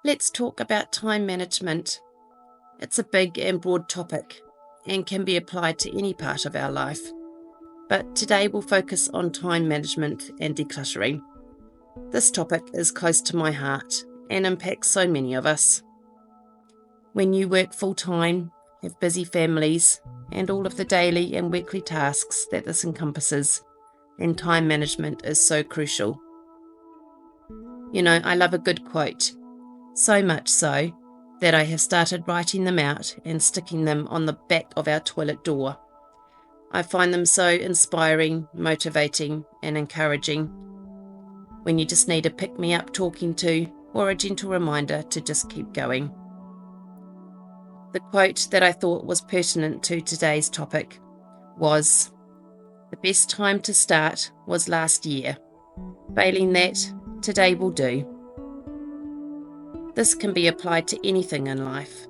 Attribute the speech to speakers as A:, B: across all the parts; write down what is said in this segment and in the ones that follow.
A: Let's talk about time management. It's a big and broad topic and can be applied to any part of our life. But today we'll focus on time management and decluttering. This topic is close to my heart and impacts so many of us. When you work full-time, have busy families, and all of the daily and weekly tasks that this encompasses, then time management is so crucial. I love a good quote, so much so that I have started writing them out and sticking them on the back of our toilet door. I find them so inspiring, motivating, and encouraging when you just need a pick-me-up talking to or a gentle reminder to just keep going. The quote that I thought was pertinent to today's topic was, "The best time to start was last year. Failing that, today will do." This can be applied to anything in life: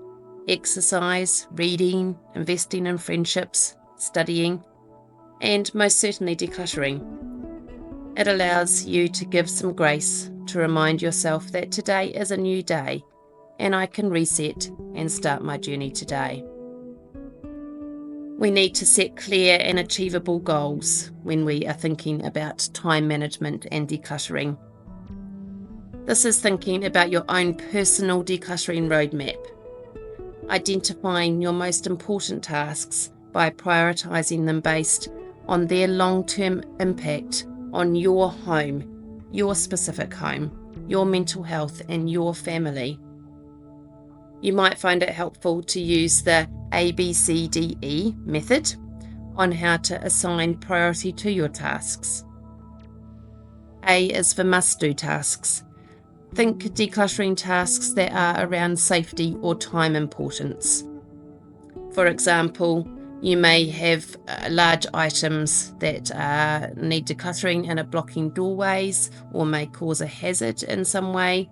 A: exercise, reading, investing in friendships, studying, and most certainly decluttering. It allows you to give some grace to remind yourself that today is a new day and I can reset and start my journey today. We need to set clear and achievable goals when we are thinking about time management and decluttering. This is thinking about your own personal decluttering roadmap, identifying your most important tasks by prioritising them based on their long-term impact on your home, your specific home, your mental health and your family. You might find it helpful to use the ABCDE method on how to assign priority to your tasks. A is for must-do tasks. Think decluttering tasks that are around safety or time importance. For example, you may have large items that need decluttering and are blocking doorways or may cause a hazard in some way.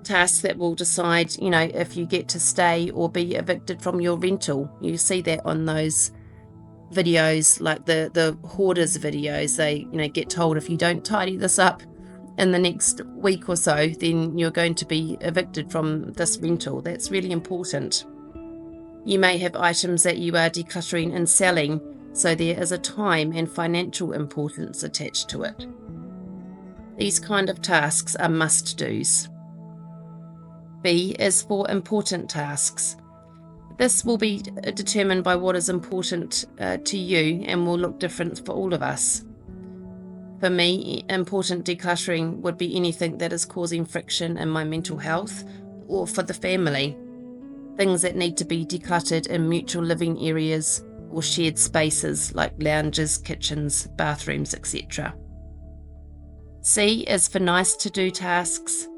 A: Tasks that will decide, if you get to stay or be evicted from your rental. You see that on those videos, like the hoarders videos. They, get told if you don't tidy this up in the next week or so, then you're going to be evicted from this rental. That's really important. You may have items that you are decluttering and selling, so there is a time and financial importance attached to it. These kind of tasks are must-dos. B is for important tasks. This will be determined by what is important to you and will look different for all of us. For me, important decluttering would be anything that is causing friction in my mental health or for the family. Things that need to be decluttered in mutual living areas or shared spaces like lounges, kitchens, bathrooms, etc. C is for nice to-do tasks.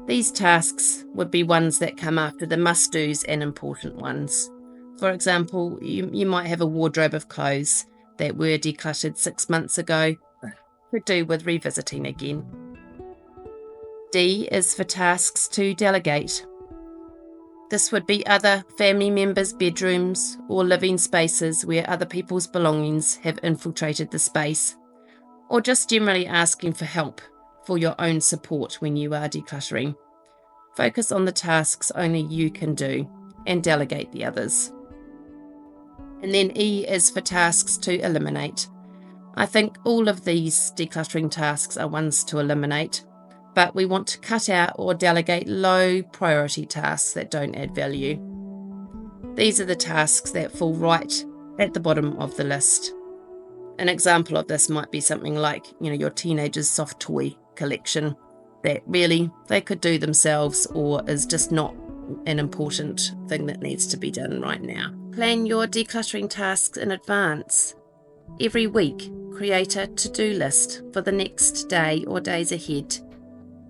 A: These tasks would be ones that come after the must-dos and important ones. For example, you might have a wardrobe of clothes that were decluttered 6 months ago, could do with revisiting again. D is for tasks to delegate. This would be other family members' bedrooms or living spaces where other people's belongings have infiltrated the space, or just generally asking for help for your own support when you are decluttering. Focus on the tasks only you can do and delegate the others. And then E is for tasks to eliminate. I think all of these decluttering tasks are ones to eliminate, but we want to cut out or delegate low priority tasks that don't add value. These are the tasks that fall right at the bottom of the list. An example of this might be something like, your teenager's soft toy collection that really they could do themselves or is just not an important thing that needs to be done right now. Plan your decluttering tasks in advance. Every week, create a to-do list for the next day or days ahead.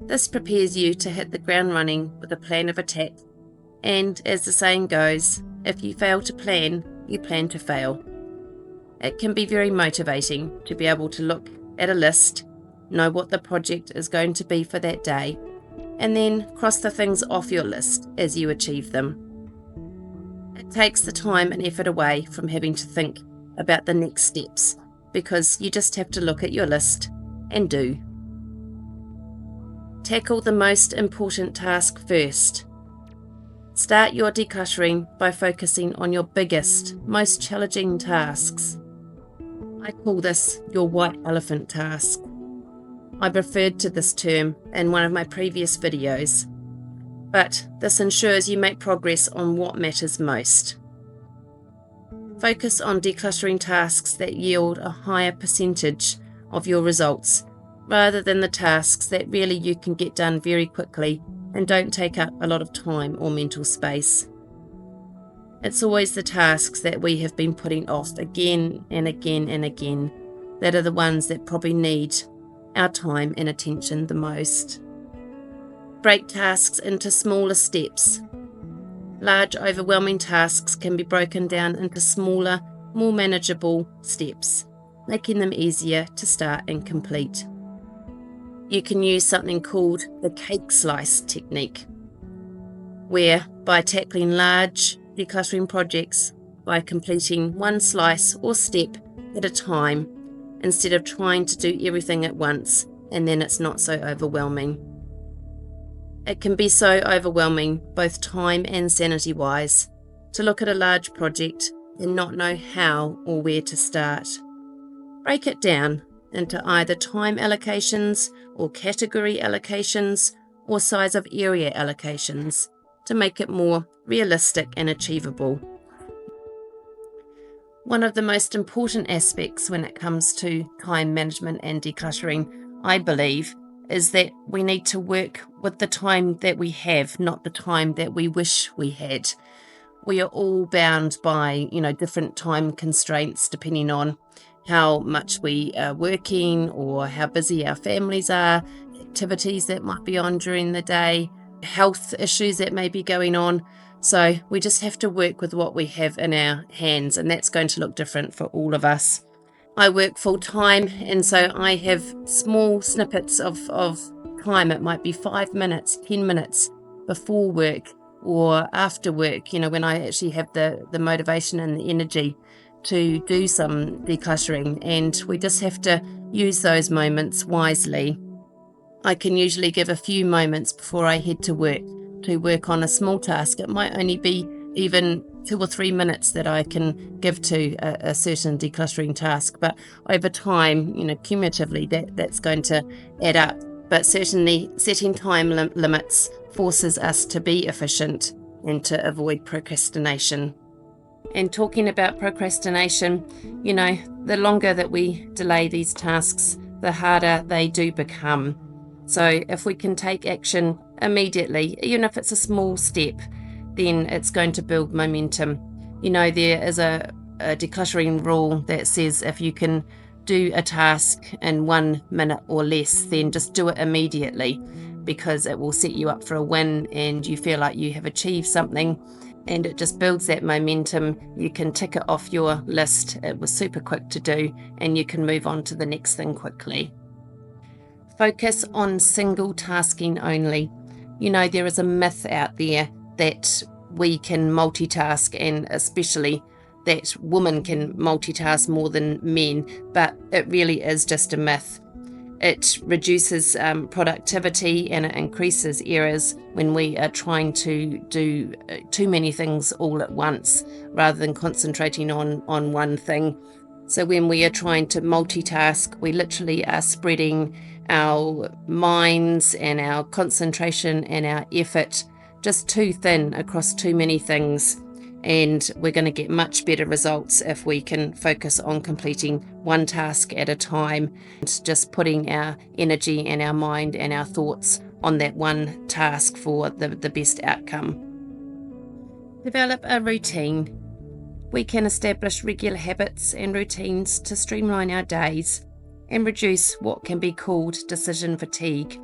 A: This prepares you to hit the ground running with a plan of attack. And as the saying goes, if you fail to plan, you plan to fail. It can be very motivating to be able to look at a list, know what the project is going to be for that day, and then cross the things off your list as you achieve them. It takes the time and effort away from having to think about the next steps, because you just have to look at your list and do. Tackle the most important task first. Start your decluttering by focusing on your biggest, most challenging tasks. I call this your white elephant task. I've referred to this term in one of my previous videos, but this ensures you make progress on what matters most. Focus on decluttering tasks that yield a higher percentage of your results, rather than the tasks that really you can get done very quickly and don't take up a lot of time or mental space. It's always the tasks that we have been putting off again and again and again that are the ones that probably need our time and attention the most. Break tasks into smaller steps. Large, overwhelming tasks can be broken down into smaller, more manageable steps, making them easier to start and complete. You can use something called the cake slice technique, where by tackling large decluttering projects by completing one slice or step at a time, instead of trying to do everything at once, and then it's not so overwhelming. It can be so overwhelming, both time and sanity-wise, to look at a large project and not know how or where to start. Break it down into either time allocations or category allocations or size of area allocations to make it more realistic and achievable. One of the most important aspects when it comes to time management and decluttering, I believe, is that we need to work with the time that we have, not the time that we wish we had. We are all bound by, different time constraints depending on how much we are working or how busy our families are, activities that might be on during the day, health issues that may be going on. So we just have to work with what we have in our hands, and that's going to look different for all of us. I work full time, and so I have small snippets of time. It might be 5 minutes, 10 minutes before work or after work, when I actually have the motivation and the energy to do some decluttering, and we just have to use those moments wisely. I can usually give a few moments before I head to work on a small task. It might only be even 2 or 3 minutes that I can give to a certain decluttering task, but over time, cumulatively, that's going to add up. But certainly setting time limits forces us to be efficient and to avoid procrastination. And talking about procrastination, the longer that we delay these tasks, the harder they do become. So if we can take action immediately, even if it's a small step, then it's going to build momentum. There is a decluttering rule that says if you can do a task in 1 minute or less, then just do it immediately, because it will set you up for a win and you feel like you have achieved something, and it just builds that momentum. You can tick it off your list. It was super quick to do, and you can move on to the next thing quickly. Focus on single tasking only. There is a myth out there that we can multitask, and especially that women can multitask more than men, but it really is just a myth. It reduces productivity, and it increases errors when we are trying to do too many things all at once rather than concentrating on one thing. So when we are trying to multitask, we literally are spreading our minds and our concentration and our effort just too thin across too many things. And we're going to get much better results if we can focus on completing one task at a time and just putting our energy and our mind and our thoughts on that one task for the best outcome. Develop a routine. We can establish regular habits and routines to streamline our days and reduce what can be called decision fatigue.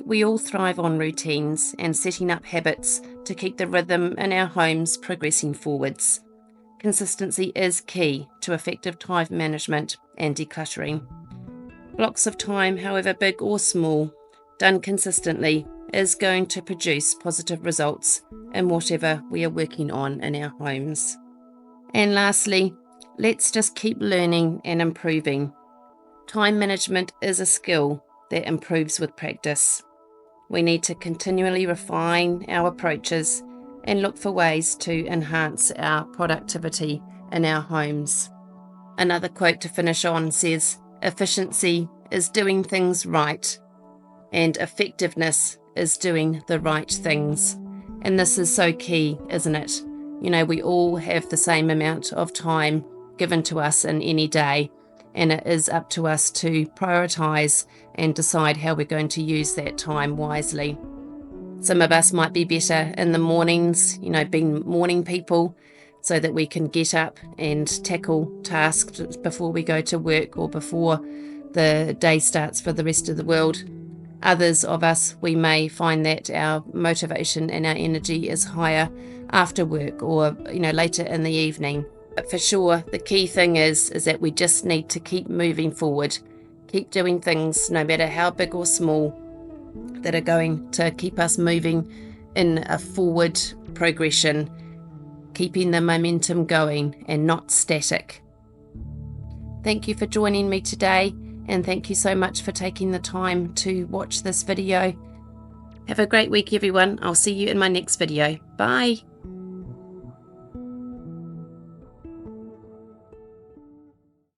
A: We all thrive on routines and setting up habits to keep the rhythm in our homes progressing forwards. Consistency is key to effective time management and decluttering. Blocks of time, however big or small, done consistently, is going to produce positive results in whatever we are working on in our homes. And lastly, let's just keep learning and improving. Time management is a skill that improves with practice. We need to continually refine our approaches and look for ways to enhance our productivity in our homes. Another quote to finish on says, "Efficiency is doing things right, and effectiveness is doing the right things." And this is so key, isn't it? We all have the same amount of time given to us in any day, and it is up to us to prioritize and decide how we're going to use that time wisely. Some of us might be better in the mornings, being morning people, so that we can get up and tackle tasks before we go to work or before the day starts for the rest of the world. Others of us, we may find that our motivation and our energy is higher after work or, later in the evening. But for sure, the key thing is that we just need to keep moving forward, keep doing things, no matter how big or small, that are going to keep us moving in a forward progression, keeping the momentum going and not static. Thank you for joining me today, and thank you so much for taking the time to watch this video. Have a great week, everyone. I'll see you in my next video. Bye.